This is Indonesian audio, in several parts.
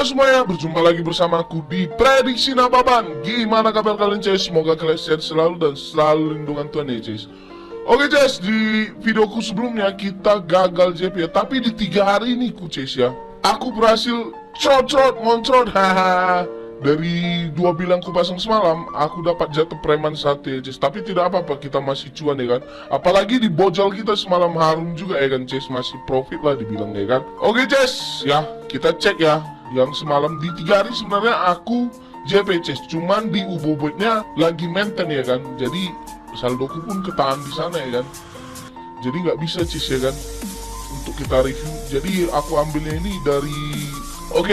Halo semuanya, berjumpa lagi bersama aku di Prediksi Nababan. Gimana kabar kalian guys? Semoga kalian sehat selalu dan selalu lindungan Tuhan ya guys. Oke guys, di videoku sebelumnya kita gagal JP ya. Tapi di 3 hari ini ku guys ya, aku berhasil ngoncrot haha. Dari 2 bilang ku pasang semalam, aku dapat jatuh preman 1 ya guys. Tapi tidak apa-apa, kita masih cuan ya kan. Apalagi di bojol kita semalam harum juga ya kan guys. Masih profit lah dibilang ya kan. Oke guys, ya kita cek ya. Yang semalam di 3 hari sebenarnya aku JP guys. Cuman di ubobotnya lagi maintain ya kan. Jadi saldoku pun ketahan di sana ya kan. Jadi nggak bisa guys ya kan untuk kita review. Jadi aku ambilnya ini dari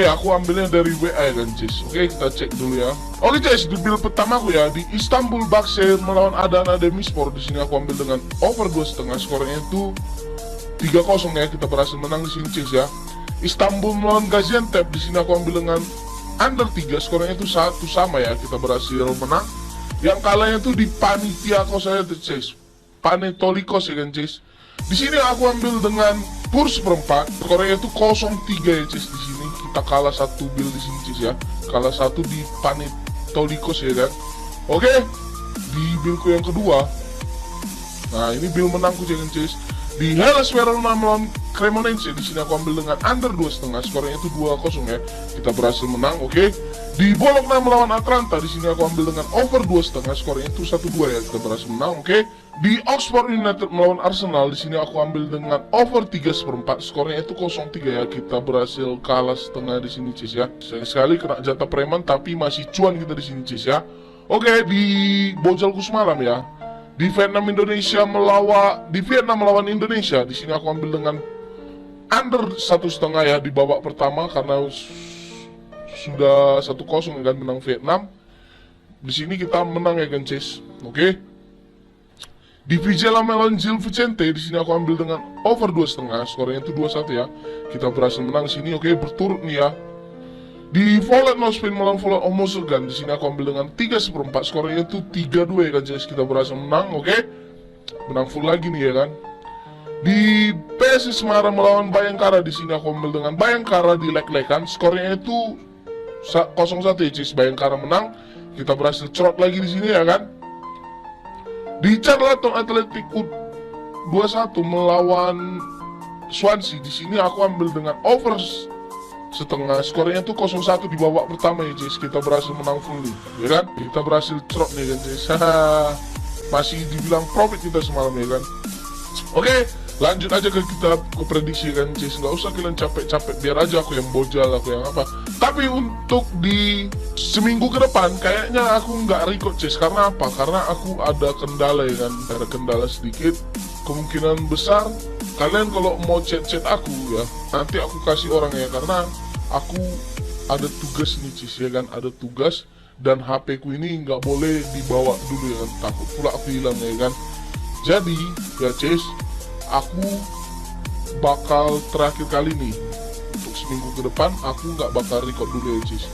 aku ambilnya dari WA ya kan guys. Oke, kita cek dulu ya. Oke guys, di build pertama aku ya di Istanbul Başakşehir melawan Adana Demirspor. Di sini aku ambil dengan over 2,5, skornya itu 3-0 ya. Kita berhasil menang di sini guys ya. Istanbul melawan Gaziantep, di sini aku ambil dengan under 3, skornya itu 1 sama ya. Kita berhasil menang. Yang kalahnya itu di Panathinaikos saya tuh guys. Panathinaikos ya kan guys. Di sini aku ambil dengan kurs seperempat, skornya itu 0-3 ya guys. Di sini kita kalah 1 build di sini guys ya. Kalah 1 di Panathinaikos ya kan. Oke, di buildku yang kedua. Nah, ini build menangku ya guys. Di Hellas Verona melawan Cremonense, di sini aku ambil dengan under 2,5, skornya itu 2-0 ya. Kita berhasil menang, oke. Di Bologna melawan Atalanta, di sini aku ambil dengan over 2,5, skornya itu 1-2 ya. Kita berhasil menang, oke. Di Oxford United melawan Arsenal, di sini aku ambil dengan over 3/4, skornya itu 0-3 ya. Kita berhasil kalah setengah di sini guys ya. Sayang sekali kena jatah preman, tapi masih cuan kita di sini guys ya. Oke, di bojolku semalam ya. Di Vietnam melawan Indonesia, di sini aku ambil dengan under 1,5 ya di babak pertama karena sudah 1-0 kan menang Vietnam. Di sini kita menang ya kan guys. Oke. Di Vizela melawan Gil Vicente, di sini aku ambil dengan over 2,5, skornya itu 2-1 ya. Kita berhasil menang di sini, oke, berturut nih ya. Di Volet Nospin melawan Volet Omosegan, di sini aku ambil dengan 3/4, skornya itu 3-2 ya kan guys. Kita berhasil menang, oke. Menang full lagi nih ya kan. Di PSS Semarang melawan Bayangkara, di sini aku ambil dengan Bayangkara di leg-legan, skornya itu 0-1 ya guys. Bayangkara menang. Kita berhasil cerot lagi di sini ya kan. Di Charlton Athletic 21 melawan Swansea, di sini aku ambil dengan over setengah, skornya itu 0-1 di babak pertama ya guys. Kita berhasil menang full nih ya kan. Kita berhasil cerot nih kan guys. Masih dibilang profit kita semalam ya kan. Oke, lanjut aja ke kita ke prediksi kan guys. Nggak usah kalian capek-capek, biar aja aku yang bojal, aku yang apa. Tapi untuk di seminggu ke depan kayaknya aku nggak record guys. Karena apa? Karena aku ada kendala ya kan. Ada kendala sedikit. Kemungkinan besar kalian kalau mau chat aku ya, nanti aku kasih orang ya. Karena aku ada tugas nih guys ya kan. Ada tugas dan HP ku ini nggak boleh dibawa dulu ya kan. Takut pula aku hilang ya kan. Jadi ya guys, aku bakal terakhir kali nih untuk seminggu ke depan aku nggak bakal record dulu ya guys.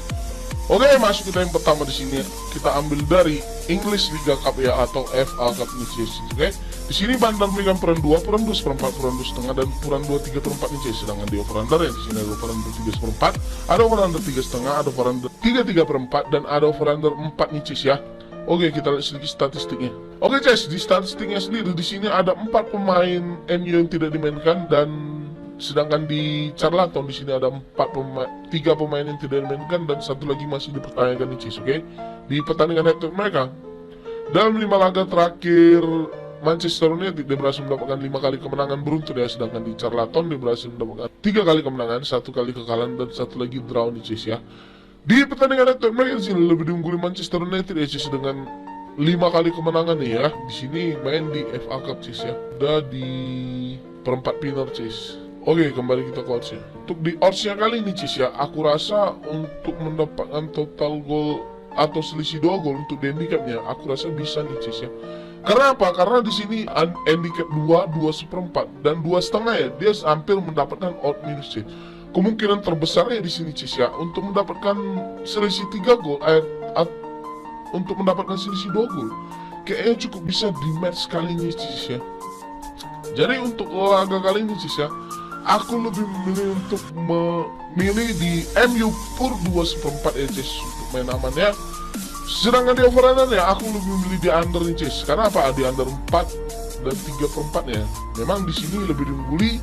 Oke, masuk kita yang pertama di sini. Kita ambil dari English Liga Cup ya atau FA Cup nih guys. Oke, di sini Bandar memberikan peran 2, peran 2/4, peran 2,5 dan peran 2 3/4 nih guys. Sedangkan di over-under ya di sini ada over-under 3/4, ada over-under 3,5, ada over-under 3/4 dan ada over-under 4 nih guys ya. Oke, kita lihat sedikit statistiknya. Oke guys, di statistiknya sendiri di sini ada 4 pemain MU yang tidak dimainkan, dan sedangkan di Charlton di sini ada 3 pemain yang tidak dimainkan dan 1 lagi masih dipertanyakan di guys. Oke, di pertandingan head to head mereka dalam 5 laga terakhir, Manchester United dia berhasil mendapatkan 5 kali kemenangan beruntun ya, sedangkan di Charlton dia berhasil mendapatkan 3 kali kemenangan, 1 kali kekalahan dan 1 lagi draw nih guys ya. Di pertandingan head to head mereka di sini lebih diungguli Manchester United ya guys dengan 5 kali kemenangan nih ya. Di sini main di FA Cup guys ya. Udah di perempat final guys. Oke, kembali kita ke oddsnya. Untuk di oddsnya kali ini guys ya, aku rasa untuk mendapatkan total gol atau selisih 2 gol untuk di handicapnya, aku rasa bisa nih guys ya. Karena apa? Karena di sini handicap 2, 2/4 dan 2,5 ya, dia hampir mendapatkan odd minus guys. Kemungkinan terbesarnya di sini guys ya untuk mendapatkan selisih 3 gol, untuk mendapatkan selisih 2 gol kayaknya cukup bisa di match kali ini guys ya. Jadi untuk laga kali ini guys ya, aku lebih memilih untuk memilih di MU pur 2/4 ya Cis, untuk main amannya. Sedangkan di over under ya aku lebih memilih di under nih Cis. Karena apa? Di under 4 dan 3/4 ya. Memang di sini lebih diungguli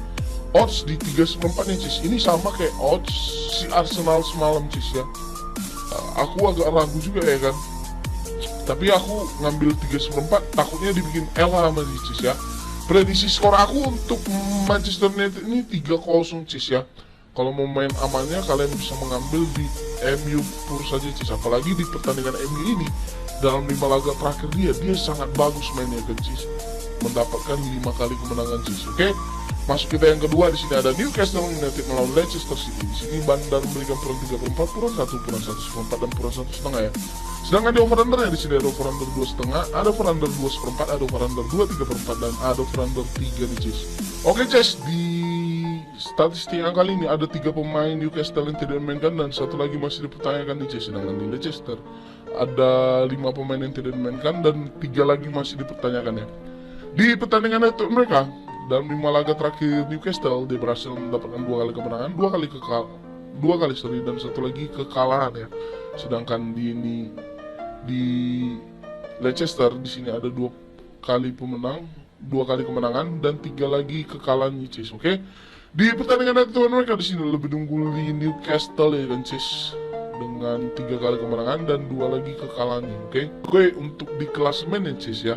odds di 3/4 nih Cis. Ini sama kayak odds si Arsenal semalam Cis ya. Aku agak ragu juga ya kan. Tapi aku ngambil 3/4 takutnya dibikin L sama si Cis ya. Prediksi skor aku untuk Manchester United ini 3-0 Cis ya. Kalau mau main amannya kalian bisa mengambil di MU pur saja Cis. Apalagi di pertandingan MU ini dalam 5 laga terakhir dia sangat bagus mainnya kan Cis. Mendapatkan 5 kali kemenangan Cis. Oke. Masuk kita yang kedua, di sini ada Newcastle United melawan Leicester City. Di sini Bandar memberikan puran 3/4, puran 1/4 dan puran 1,5 ya. Sedangkan di over under ya di sini ada over under 2,5, ada over under 2/4, ada over under 2/3/4 dan ada over under 3 nih Cis. Oke Cis, di statistik yang kali ini ada 3 pemain Newcastle yang tidak dimainkan dan 1 lagi masih dipertanyakan nih Cis. Sedangkan di Leicester ada 5 pemain yang tidak dimainkan dan 3 lagi masih dipertanyakan ya. Di pertandingan itu mereka dalam 5 laga terakhir Newcastle dia berhasil mendapatkan 2 kali kemenangan, 2 kali seri dan 1 lagi kekalahan ya. Sedangkan di Leicester di sini ada 2 kali pemenang, 2 kali kemenangan dan 3 lagi kekalahan Cis. Oke. Di pertandingan itu mereka di sini lebih unggul di Newcastle ya kan Cis, dengan 3 kali kemenangan dan 2 lagi kekalahannya. Oke, untuk di klasemen ya Cis ya.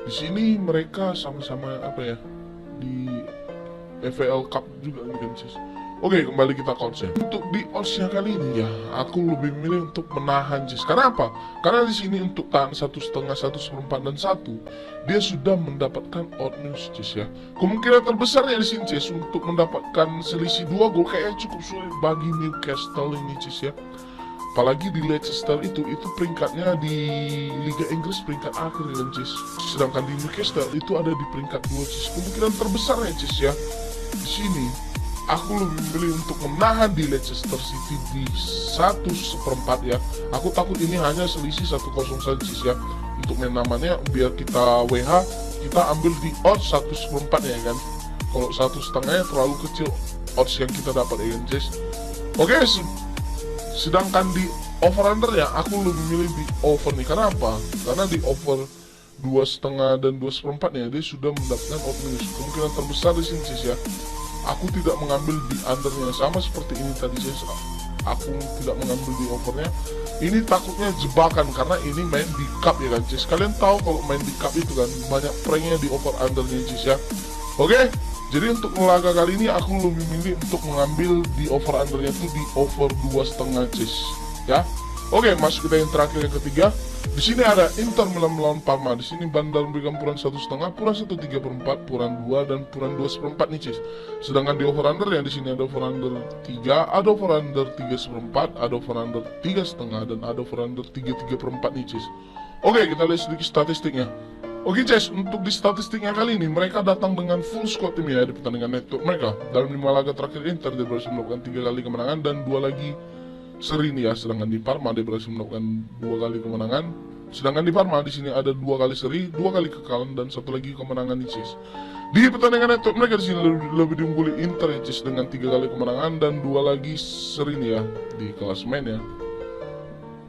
Di sini mereka sama-sama apa ya? Di FAL Cup juga nih kan Cis. Oke, kembali kita ke odds ya. Untuk di oddsnya kali ini ya, aku lebih memilih untuk menahan Cis. Karena apa? Karena di sini untuk tahan 1,5, 1/4 dan 1, dia sudah mendapatkan odd news Cis ya. Kemungkinan terbesarnya di sini Cis untuk mendapatkan selisih 2 gol kayaknya cukup sulit bagi Newcastle ini Cis ya. Apalagi di Leicester itu peringkatnya di Liga Inggris peringkat akhir ya Cis. Sedangkan di Newcastle itu ada di peringkat 2 Cis. Kemungkinan terbesarnya Cis ya. Di sini aku lebih memilih untuk menahan di Leicester City di 1/4 ya. Aku takut ini hanya selisih 1-0 saja Cis ya. Untuk main namanya biar kita WH kita ambil di odds 1/4 ya kan. Kalau 1,5 terlalu kecil odds yang kita dapat ya kan Cis. Oke, sedangkan di over under ya aku lebih milih di over nih. Karena apa? Karena di over 2,5 dan 2/4 ya dia sudah mendapatkan odd news. Kemungkinan terbesar di sini Cis ya. Aku tidak mengambil di undernya, sama seperti ini tadi Cis. Aku tidak mengambil di overnya. Ini takutnya jebakan karena ini main di cup ya kan Cis. Kalian tahu kalau main di cup itu kan banyak pranknya di over undernya Cis ya. Oke, jadi untuk laga kali ini aku lebih milih untuk mengambil di over undernya itu di over 2,5 Cis ya. Oke, masuk kita yang terakhir yang ketiga. Di sini ada Inter Milan melawan Parma. Di sini Bandar memberikan puran 1,5, puran 1/3/4, puran 2 dan puran 2/4 nih Cis. Sedangkan di over under ya di sini ada over under 3, ada over under 3/4, ada over under 3,5 dan ada over under 3/4 nih Cis. Oke, kita lihat sedikit statistiknya. Oke Cis, untuk di statistiknya kali ini mereka datang dengan full squad tim ya di pertandingan network mereka. Dalam 5 laga terakhir Inter dia berhasil melakukan 3 kali kemenangan dan 2 lagi seri nih ya. Sedangkan di Parma dia berhasil melakukan 2 kali kemenangan. Sedangkan di Parma di sini ada 2 kali seri, 2 kali kekalahan dan 1 lagi kemenangan nih Cis. Di pertandingan network mereka di sini lebih diungguli Inter ya Cis dengan 3 kali kemenangan dan 2 lagi seri nih ya di klasemen ya.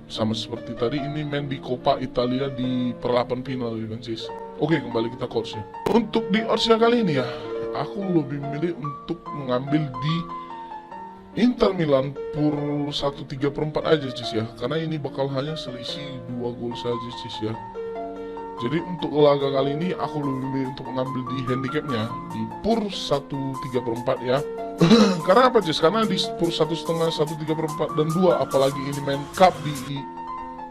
Sama seperti tadi ini main di Coppa Italia di perlapan final ya kan Cis. Oke, kembali kita ke oddsnya. Untuk di oddsnya kali ini ya, aku lebih memilih untuk mengambil di Inter Milan pur 1/3/4 aja Cis ya. Karena ini bakal hanya selisih 2 gol saja Cis ya. Jadi untuk laga kali ini aku lebih memilih untuk mengambil di handicapnya di pur 1/3/4 ya. Karena apa Cis? Karena di pur 1,5, 1/3/4 dan 2, apalagi ini main cup di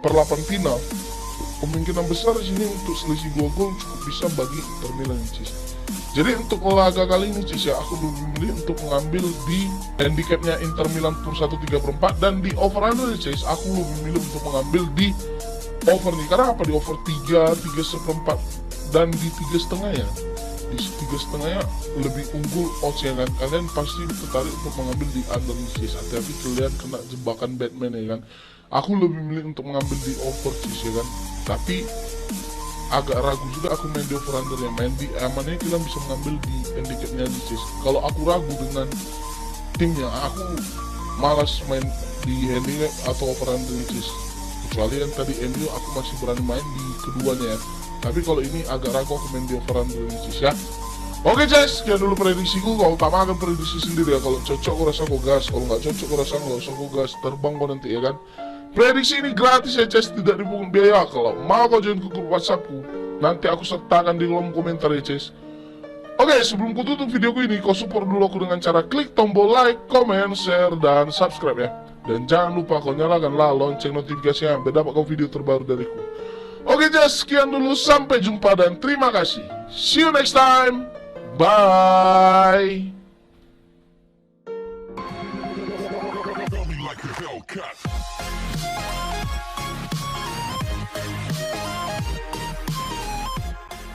perlapan final, kemungkinan besar di sini untuk selisih 2 gol cukup bisa bagi Inter Milan Cis. Jadi untuk laga kali ini Cis ya, aku lebih memilih untuk mengambil di handicapnya Inter Milan pur 1/3/4 dan di over under Cis, aku lebih memilih untuk mengambil di over nih. Karena apa? Di over 3, 3/4 dan di 3,5 ya. Di 3,5 ya lebih unggul odds ya kan. Kalian pasti tertarik untuk mengambil di under nih Cis. Hati-hati kalian kena jebakan Batman ya kan. Aku lebih memilih untuk mengambil di over Cis ya kan. Tapi agak ragu juga aku main di over-under yang main di amannya kita bisa mengambil di handicapnya di Cis. Kalau aku ragu dengan timnya, aku malas main di handicap atau over-under di Cis. Kecuali yang tadi MU aku masih berani main di keduanya ya. Tapi kalau ini agak ragu aku main di over-under di Cis ya. Oke Cis, sekian dulu prediksiku. Kalau utama akan prediksi sendiri ya. Kalau cocok aku rasa aku gas, kalau nggak cocok aku rasa nggak usah aku gas, terbang kok nanti ya kan. Prediksi ini gratis ya Cis, tidak dipungut biaya. Kalau mau kau join ke grup WhatsAppku, nanti aku sertakan di kolom komentar ya Cis. Oke, sebelum ku tutup videoku ini, kau support dulu aku dengan cara klik tombol like, comment, share, dan subscribe ya. Dan jangan lupa kau nyalakanlah lonceng notifikasinya biar dapat kau video terbaru dariku. Oke Cis, sekian dulu, sampai jumpa dan terima kasih. See you next time. Bye.